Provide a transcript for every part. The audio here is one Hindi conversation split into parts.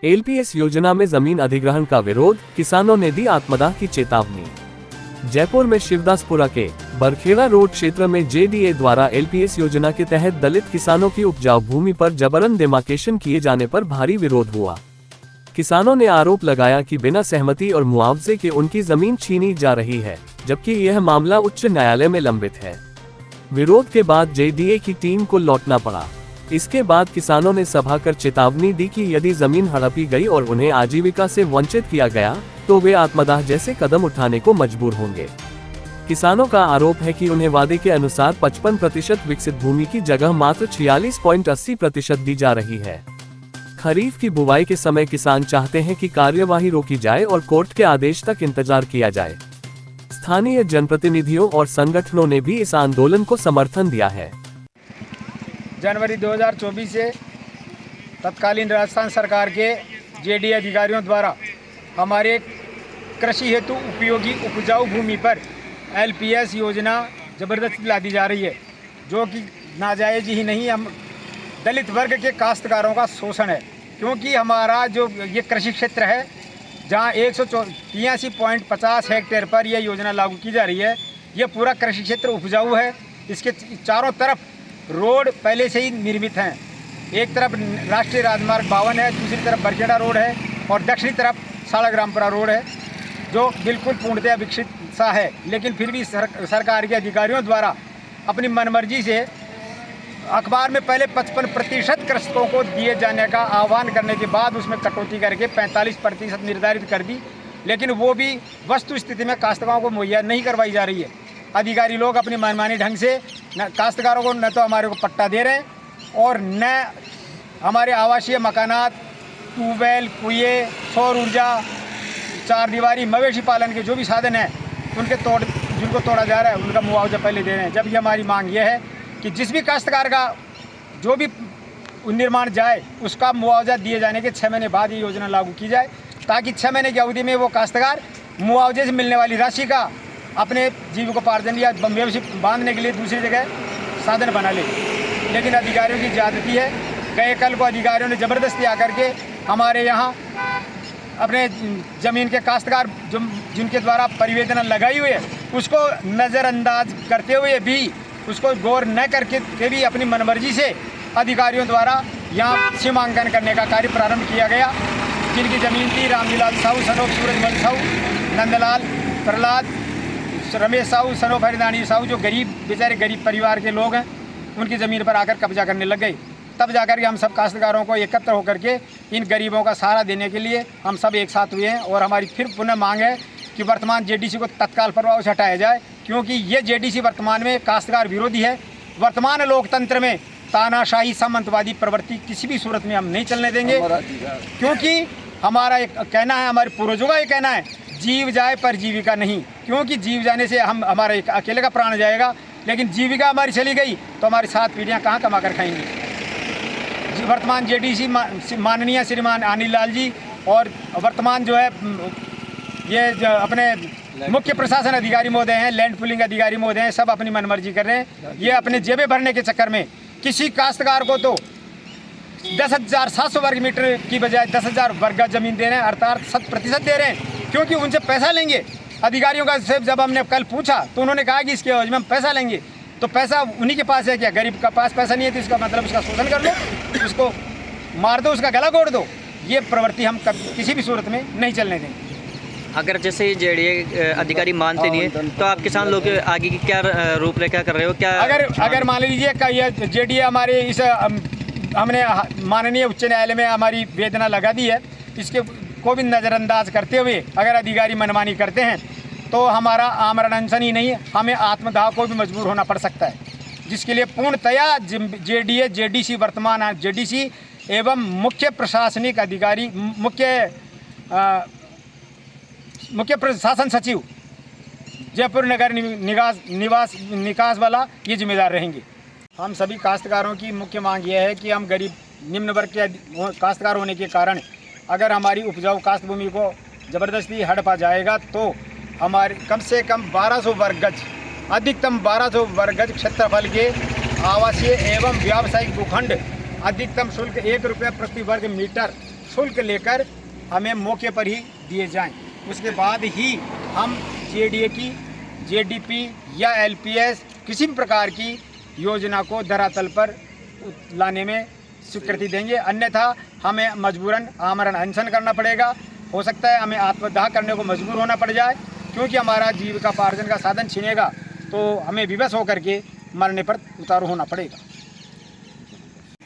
एलपीएस योजना में जमीन अधिग्रहण का विरोध, किसानों ने दी आत्मदाह की चेतावनी। जयपुर में शिवदासपुरा के बरखेड़ा रोड क्षेत्र में जेडीए द्वारा एलपीएस योजना के तहत दलित किसानों की उपजाऊ भूमि पर जबरन डिमार्केशन किए जाने पर भारी विरोध हुआ। किसानों ने आरोप लगाया कि बिना सहमति और मुआवजे के उनकी जमीन छीनी जा रही है, जबकि यह मामला उच्च न्यायालय में लंबित है। विरोध के बाद जेडीए की टीम को लौटना पड़ा। इसके बाद किसानों ने सभा कर चेतावनी दी कि यदि जमीन हड़पी गई और उन्हें आजीविका से वंचित किया गया तो वे आत्मदाह जैसे कदम उठाने को मजबूर होंगे। किसानों का आरोप है कि उन्हें वादे के अनुसार 55% विकसित भूमि की जगह मात्र 46.80% दी जा रही है। खरीफ की बुवाई के समय किसान चाहते हैं कि कार्यवाही रोकी जाए और कोर्ट के आदेश तक इंतजार किया जाए। स्थानीय जनप्रतिनिधियों और संगठनों ने भी इस आंदोलन को समर्थन दिया है। जनवरी 2024 से तत्कालीन राजस्थान सरकार के जेडीए अधिकारियों द्वारा हमारे कृषि हेतु उपयोगी उपजाऊ भूमि पर एलपीएस योजना ज़बरदस्ती ला दी जा रही है, जो कि नाजायज़ ही नहीं, हम दलित वर्ग के काश्तकारों का शोषण है। क्योंकि हमारा जो ये कृषि क्षेत्र है, जहाँ 183.50 हेक्टेयर पर यह योजना लागू की जा रही है, ये पूरा कृषि क्षेत्र उपजाऊ है। इसके चारों तरफ रोड पहले से ही निर्मित हैं। एक तरफ राष्ट्रीय राजमार्ग 52 है, दूसरी तरफ बरखेड़ा रोड है और दक्षिणी तरफ सालाग्रामपुरा रोड है, जो बिल्कुल पूर्णतः विकसित सा है। लेकिन फिर भी सरकार के अधिकारियों द्वारा अपनी मनमर्जी से अखबार में पहले 55% कृषकों को दिए जाने का आह्वान करने के बाद उसमें कटौती करके 45% निर्धारित कर दी, लेकिन वो भी वस्तु स्थिति में काश्तकारों को मुहैया नहीं करवाई जा रही है। अधिकारी लोग अपनी मनमानी ढंग से न काश्तकारों को न तो हमारे को पट्टा दे रहे हैं और न हमारे आवासीय मकानात, ट्यूबवेल, कुएँ, सौर ऊर्जा, चार दीवारी, मवेशी पालन के जो भी साधन हैं जिनको तोड़ा जा रहा है उनका मुआवजा पहले दे रहे हैं। जबकि हमारी मांग यह है कि जिस भी काश्तकार का जो भी निर्माण जाए उसका मुआवजा दिए जाने के 6 महीने बाद ये योजना लागू की जाए, ताकि 6 महीने की अवधि में वो काश्तकार मुआवजे से मिलने वाली राशि का अपने जीविकोपार्जन या मवेशी बांधने के लिए दूसरी जगह साधन बना ले। लेकिन अधिकारियों की ज्यादती है। गए कल को अधिकारियों ने ज़बरदस्ती आकर के हमारे यहाँ अपने ज़मीन के काश्तकार जिनके द्वारा परिवेदना लगाई हुई है उसको नज़रअंदाज करते हुए भी, उसको गौर न करके भी अपनी मनमर्जी से अधिकारियों द्वारा यहाँ सीमांकन करने का कार्य प्रारंभ किया गया। जिनकी ज़मीन थी रामलीलाल साहू सनोफ सूरजमल साहू, नंदलाल प्रहलाद, रमेश साहू सनोफ हरिदानी साहू, जो बेचारे गरीब परिवार के लोग हैं, उनकी ज़मीन पर आकर कब्जा करने लग गए। तब जाकर के हम सब काश्तकारों को एकत्र होकर के इन गरीबों का सहारा देने के लिए हम सब एक साथ हुए हैं। और हमारी फिर पुनः मांग है कि वर्तमान जेडीसी को तत्काल प्रभाव से हटाया जाए, क्योंकि ये जेडीसी वर्तमान में काश्तकार विरोधी है। वर्तमान लोकतंत्र में तानाशाही सामंतवादी प्रवृत्ति किसी भी सूरत में हम नहीं चलने देंगे, क्योंकि हमारा एक कहना है, हमारे पूर्वजों का ये कहना है, जीव जाए पर जीविका नहीं। क्योंकि जीव जाने से हमारा एक अकेले का प्राण जाएगा, लेकिन जीविका हमारी चली गई तो हमारी 7 पीढ़ियाँ कहाँ कमा कर खाएंगी। वर्तमान जेडीसी माननीय श्रीमान अनिल लाल जी और वर्तमान जो है ये जो अपने मुख्य प्रशासन अधिकारी महोदय हैं, लैंड पुलिंग अधिकारी महोदय हैं, सब अपनी मनमर्जी कर रहे हैं। ये अपने जेबें भरने के चक्कर में किसी काश्तकार को तो 10,700 वर्ग मीटर की बजाय 10,000 वर्ग ज़मीन दे रहे हैं, अर्थात 100% दे रहे हैं, क्योंकि उनसे पैसा लेंगे। अधिकारियों का से जब हमने कल पूछा तो उन्होंने कहा कि इसके एवज में हम पैसा लेंगे। तो पैसा उन्हीं के पास है क्या? गरीब का पास पैसा नहीं है तो इसका मतलब उसका शोषण कर लो, उसको मार दो, उसका गला घोट दो। ये प्रवृत्ति हम किसी भी सूरत में नहीं चलने देंगे। अगर जेडीए अधिकारी मानते नहीं है तो आप किसान लोग आगे की क्या रूपरेखा कर रहे हो? क्या अगर मान लीजिए का ये जेडीए हमारे इस हमने माननीय उच्च न्यायालय में हमारी वेदना लगा दी है, इसके को भी नज़रअंदाज करते हुए अगर अधिकारी मनमानी करते हैं तो हमारा आमरण अनशन ही नहीं, हमें आत्मदाह को भी मजबूर होना पड़ सकता है, जिसके लिए पूर्णतया जेडीए, जेडीसी, वर्तमान जेडीसी एवं मुख्य प्रशासनिक अधिकारी, मुख्य प्रशासन सचिव जयपुर नगर निकास वाला ये जिम्मेदार रहेंगे। हम सभी काश्तकारों की मुख्य मांग यह है कि हम गरीब निम्न वर्ग के काश्तकार होने के कारण अगर हमारी उपजाऊ काश्त भूमि को ज़बरदस्ती हड़पा जाएगा तो हमारे कम से कम 1200 वर्ग गज, अधिकतम 1200 वर्ग गज क्षेत्रफल के आवासीय एवं व्यावसायिक भूखंड अधिकतम शुल्क 1 रुपये प्रति वर्ग मीटर शुल्क लेकर हमें मौके पर ही दिए जाएं। उसके बाद ही हम जेडीए की, जेडीपी या एलपीएस किसी भी प्रकार की योजना को धरातल पर लाने में स्वीकृति देंगे, अन्यथा हमें मजबूरन आमरण अनशन करना पड़ेगा। हो सकता है हमें आत्मदाह करने को मजबूर होना पड़ जाए, क्योंकि हमारा जीविकापार्जन का साधन छीनेगा तो हमें विवश होकर के मरने पर उतारू होना पड़ेगा।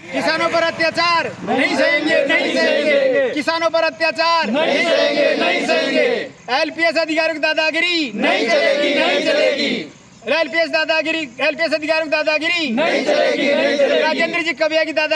किसानों पर अत्याचार नहीं सहेंगे, नहीं सहेंगे। किसानों पर अत्याचार नहीं सहेंगे, नहीं सहेंगे। एलपीएस अधिकारियों की दादागिरी नहीं चलेगी, नहीं चलेगी। एलपीएस अधिकारियों की दादागिरी नहीं चलेगी, नहीं चलेगी। राजेंद्र जी कबिया की दादा